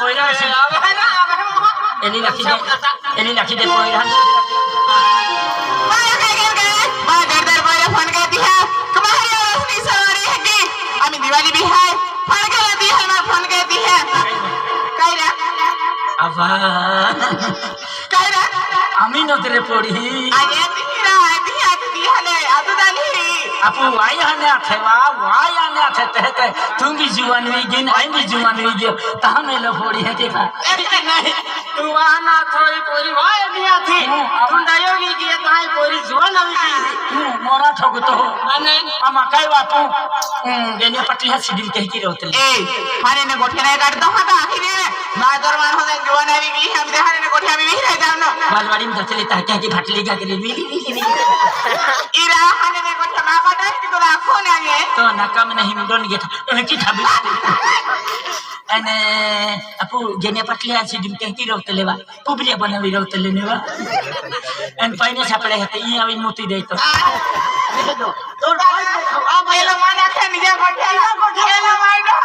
कोयरा एली लाखी दे कोयरा फोन कर दिया तुम्हारी रोशनी सवारी है कि আমি দিওয়ালি বিহাই ফোন করে দি है मैं फोन कर दी है কাইরা আবা কাইরা আমি নদরে পড়ি আরে দিরা দিয়া দিহালে আদুদালি আপু ওয়াই আনে আছে ওয়াই আনে আছে তেতে तुम भी जुआन हुई गिन आई भी जुआन हुई गियो तामे लो पड़ी है देखा नहीं तू आना थोड़ी पूरी वाय दिया थी तुम डायोगी की ताई पूरी जुआन हुई मोरा ठोक तो अने आमा काय बापू बेने पट्टी है सिदिल कह की रोते ए हाने ने गोठे नहीं काट दो हटा आखिर ना दरबार हो जाए जुआन हुई की हम दे हाने ने गोठे अभी भी रह जाओ ना बालवाड़ी में चले ता क्या की फटली का करे मिली इरा हाने ने गोठे मा काटा की तो आंखों ने आगे तो नाका में नहीं मुंडन गया था की था अने अपू जेने पटले आ सिदिल कह की रोते लेवा पुबलिया बनावी रोते लेने वा एन पाइने छापड़े हते ई आवी मोती दे तो तो आ भाईला माना थे निजे गोठे लो माइडा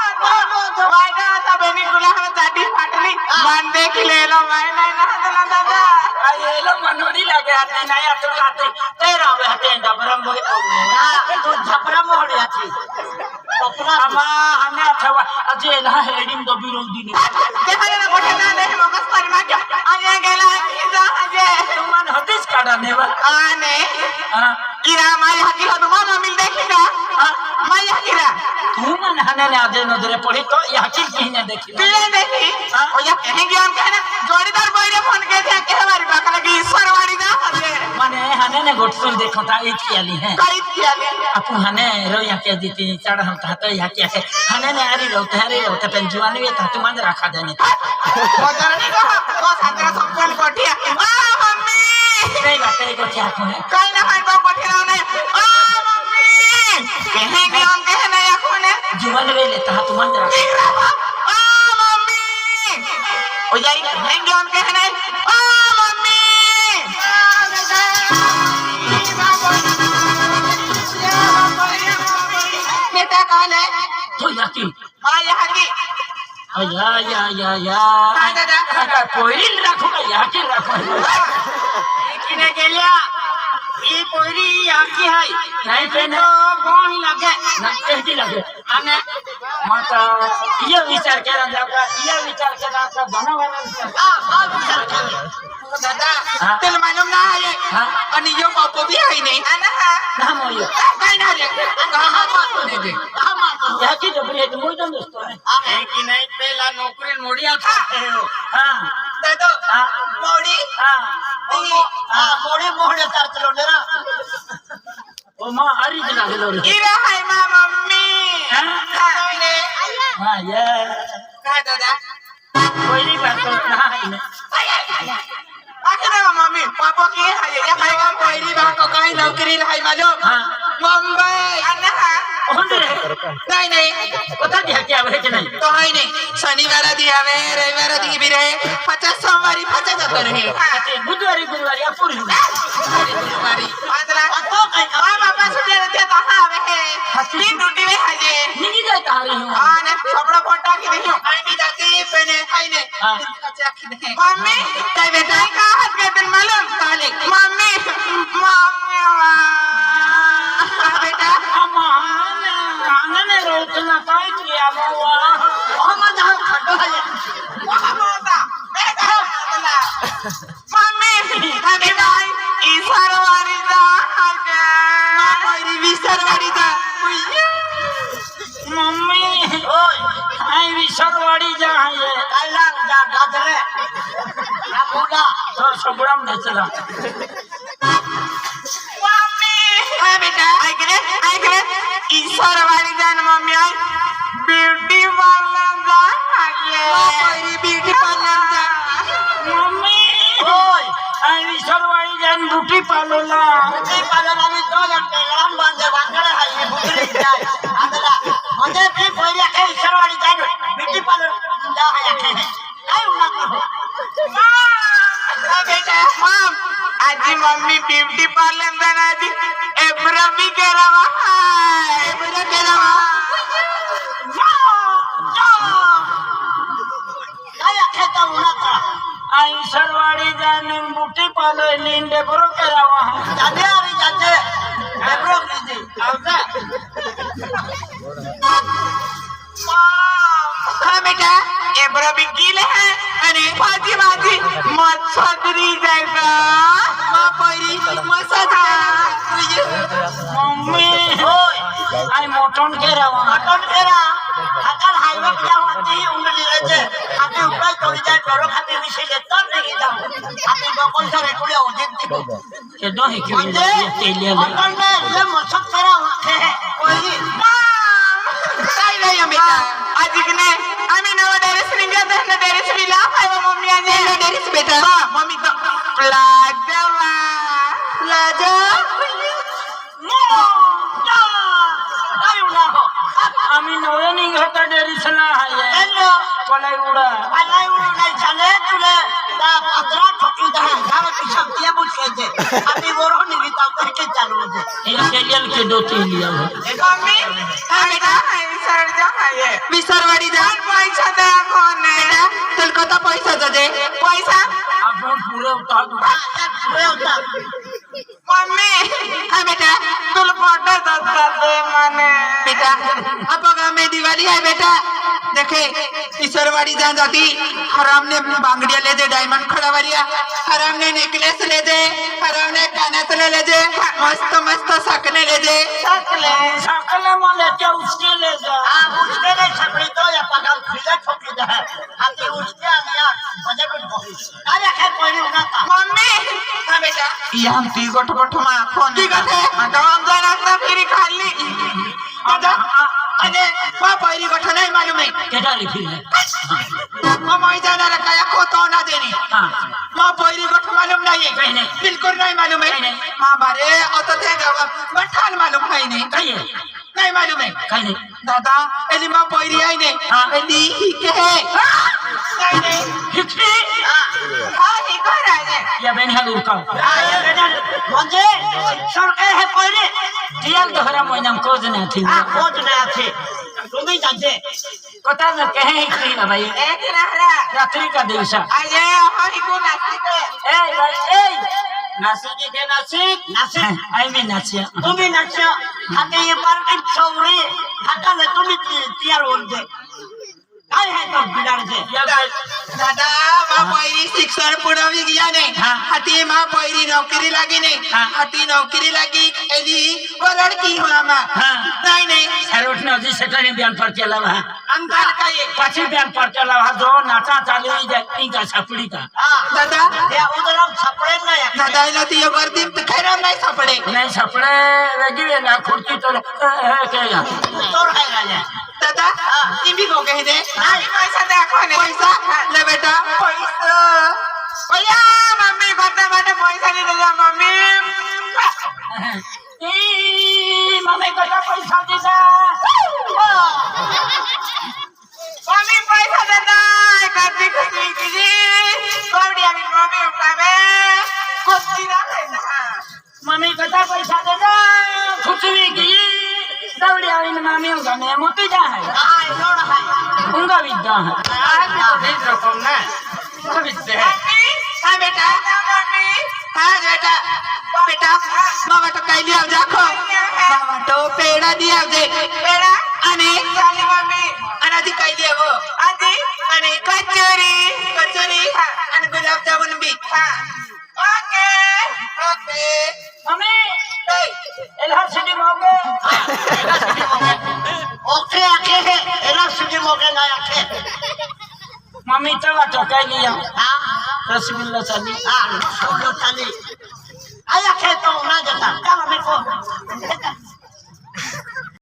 माइडा ता बेनी कुला हम चाटी फाटली मान देख ले लो माइना ना दादा आयेलो मनोरी लगे आते नया तो आते तेरा वे हते डबरम बोय तो झपरम होड़िया थी कपड़ा अमा हने अथवा अजे ना हेडिंग दो बिरोधी ने देखले ना गोठे ना दे मगस पर मा के आगे गेला इजा आगे तुमन हदिस काढा नेवा आने हां इरा माई हकीला तुम्हारा मिल देखेगा माई हकीला तुमन हने ने आदे नदरे पड़ी तो या हकील की ने देखी तुझे देखी ओ या कहेंगे हम कहना जोड़ीदार बोले फोन के थे के हमारी बाकला की ईश्वरवाड़ी ना हजे माने हने ने गोटसुल देखो ता ई कियाली है कई कियाली अपू हने रोया के दीती चढ़ हम ता तो या के हने ने आरी रोते पेन जुआन वे ता तुमन रखा देने मदर ने कहा बस अंदर संपल कोठिया आ मम्मी नहीं बात है को क्या को कई ना भाई को कोठिया ने आ मम्मी कहेंगे हम कहना या कोने जुआन वे लेता तुमन रखा आ मम्मी ओ जाई कहेंगे हम कहना आ मम्मी बेटा कौन है तो याकी आ यहाँ की या दादा कोई रखो याकी रखो किने गेलिया ई पोरी याकी है नहीं पे तो कौन लगे ना कहती लगे आने माता ये विचार करा जागा ये विचार करा का बना वाला विचार आ विचार कर दादा तेल मालूम ना है हां अनि यो पापो भी है नहीं आना ना मोयो काय ना रे कहां बात नहीं दे कहां बात याकी जबरी है मोय दम दोस्तों है कि नहीं पहला नौकरी मोड़िया था हां दादा हां मोड़ी हां हां मोड़ी मोड़े तार चलो ना ओ मां हरी दिला गेलो रे इरा है मां मम्मी हां ने हां ये का दादा कोई बात ना है आखिर मम्मी पापा की है ये भाई कोई बात को कहीं नौकरी है मालूम हां मुंबई अन्ना नहीं नहीं पता नहीं क्या है कि नहीं तो है नहीं शनिवार दिया वे रविवार दी भी रहे 50 सोमवारी 50 जाते रहे बुधवारी गुरुवारी पूरी गुरुवारी आदरा तो हां बाबा सुते रहते तो हां वे तीन ड्यूटी में है जे नहीं जाता रही हूं हां ने छपड़ा फोटा की देखियो आई भी जाती पहने आई ने अच्छा की नहीं मम्मी काय बेटा का हाथ के दिन मालूम काले मम्मी बेटा अम्मा ने रोतना काय किया बाबा मोहम्मद खड्डो है मोहम्मद बेटा मम्मी बेटा ईश्वरवाड़ी दा आगे मां कोई विश्वरवाड़ी दा मम्मी ओए आई विश्वरवाड़ी जा है काला जा गादरे ना बोला तो सबड़म नहीं चला मम्मी हां बेटा आई करे ईश्वरवाड़ी जान मम्मी आई ब्यूटी पार्लर जा आगे कोई ब्यूटी पार्लर जा मम्मी ओए आई विश्वरवाड़ी जान ब्यूटी पार्लर आम्ही 2 घंटे गरम बांधे बांगड़े है ये बुतरी जाए आदला मजे भी कोई या ईश्वरवाड़ी जान ब्यूटी पार्लर जा है काय उना करो बेटा मम आजी मम्मी ब्यूटी पार्लर जाना जी एब्रा भी करावा एब्रा करावा उन्हाचा आई सरवाड़ी जाने बूटी पालो लींडे बरो करावा जाते अभी जाते लेब्रो लीजिए आवता हाँ बेटा एब्रो भी गिले है अरे भाजी भाजी मच्छरी जाएगा माँ परी मच्छा मम्मी आई मोटन करावा मटन केरा अगर हाईवे पे होती ही उंगली लेते आते ऊपर चढ़ जाए डरो खाते भी से लेता नहीं जाओ आते बकौल से रेकुड़े हो जाते के दो ही क्यों मुझे तेलिया मटन में ये मच्छर केरा होते हैं कोई काय नाही बेटा आज इकने आम्ही नवा डेरेस निघत आहे ना डेरेस विला काय मम्मी आज डेरेस बेटा मम्मी तो प्लाझा आम्ही नवे निघता डेरीसला आहे हॅलो पलाई उडा आलाय नाही चाले तुले दा 15 ठोकी दा गाव की शक्ती बुझायचे आम्ही बरोबर निघत आहोत के चालू होते ये तेलियल के दो तेलिया हो मम्मी काय बेटा विसर जा आहे विसरवाडी जा पैसा दे कोण चल कता पैसा दे पैसा आपण पुरे उतार पुरे होता मम्मी हाँ बेटा तुल फोटो दे माने बेटा अब में दिवाली है बेटा देखे ईश्वरवाड़ी जान जाती हराम ने बांगड़िया ले दे डायमंड खड़ा वालिया हराम ने नेकलेस ले दे हराम ने कानत ले दे मस्त मस्त सकले ले दे सकले मोले के उसके ले जा उसके ले सकली तो या पगार खिले ठोकी दे आते उसके आनिया बजे कुछ अरे है कोई नहीं होता मम्मी हाँ बेटा ये हम ती गोठ गोठ मा फोन ती गोठ है तो हम जाना ना फिर खाली दादा अरे मां पैरी गोठ नहीं मालूम है केटा लिखी है मां मैं जाना रे काया को तो ना देनी हां मां पैरी गोठ मालूम नहीं है नहीं बिल्कुल नहीं मालूम है मां बारे तो थे बठाल मालूम है नहीं कहिए नहीं मालूम है कहिए दादा एली मां पैरी आई नहीं हां एली ही के है नहीं हिकटी हां ही को राजे या बेन हालू का म्हणजे सरकार है पैरी दियाल दोहरा मोइनाम कोज ना थी खोज ना थे तुम्ही जाते कता न कहे हिकटी ना भाई एक नहरा रात्रि का दिवसा अरे हरी को नाचते ए भाई ए नासिकी के नासिक नासिक आई मी नाचिया तुम्ही नाच आता ये पार्टी छौरी आता ने तुम्ही तयार होते काय है तो बिडारचे दादा मां पैरी शिक्षण पुढे गया नाही हाती मां पैरी नौकरी लागी नाही हाती नौकरी लागी एली वरड की हुआ मां नहीं नहीं सरोट ने अजी सेकंड बयान पर चला वहां अंकल का ये पाछी बयान पर चला वहां जो नाचा चालू ही जाती का छपड़ी का दादा या उधरम छपड़े नाही दादा इला ती गर्दी खैराम नाही छपड़े नहीं छपड़े वेगी ना खुर्ची तो केगा तोर है राजा दादा इमी को कह दे नहीं पैसा देखो ने पैसा ले बेटा पैसा भैया मम्मी बता बेटा पैसा ले दे मम्मी मम्मी को तो पैसा दे दे मम्मी पैसा दे दे काटी काटी जी कोड़ी अभी मम्मी उठावे कुछ ना मम्मी को तो पैसा दे दे खुशवी की दौड़ी आई मामी उनका मैं मोती जा है लोड़ है उनका विद्या है आज तो देख रखो ना विद्या है हां बेटा मम्मी हां बेटा बेटा मामा तो कह दिया जाखो मामा तो पेड़ा दिया दे पेड़ा आणि साली मम्मी अनाजी कह दिया वो आजी आणि कचोरी कचोरी आणि गुलाब जामुन भी हां ओके ओके मम्मी एला सिटी मोगे ओके आके है एला सिटी मोगे ना आके मम्मी तवा तो कह लिया हां रसगुल्ला चाली रसगुल्ला चाली आया के तो ना जाता क्या मम्मी को